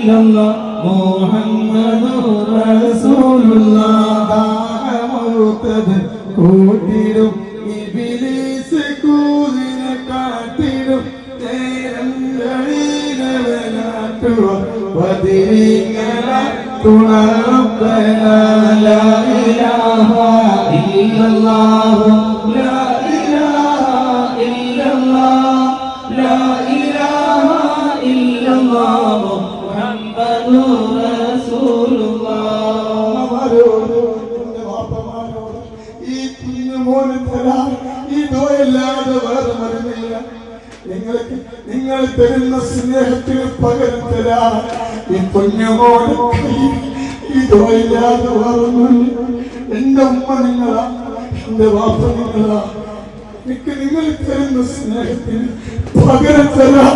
ഇല്ലല്ലാഹ് മുഹമ്മദുർ റസൂലുള്ളാഹ് കൂട്ടിടും ഇബ്ലീസ് കൂതിനെ കാട്ടിടും നേരങ്ങളിലവനാട്ടുവ വദിരിങ്ങല തുണറബ്ബന ലാ ഇലാഹ ഇല്ലല്ലാഹ് ലാ ഇലാഹ ഇല്ലല്ലാഹ് ലാ ഇലാഹ ഇല്ലല്ലാഹ് മുഹമ്മദുർ റസൂലുള്ളാഹ്. ഈ കുഞ്ഞുമോന് തരാൻ ഈ ദുആയല്ലാതെ വേറെ മരുന്നില്ല. നിങ്ങൾ തരുന്ന സ്നേഹത്തിന് പകരം തരാൻ ഈ കുഞ്ഞുമോന് ഈ ദുആയല്ലാതെ വേറൊന്നുമില്ല. എന്റെ ഉമ്മ നിങ്ങളാ, എന്റെ വാപ്പ നിങ്ങളാ. നിങ്ങൾ തരുന്ന സ്നേഹത്തിന് പകരം തരാൻ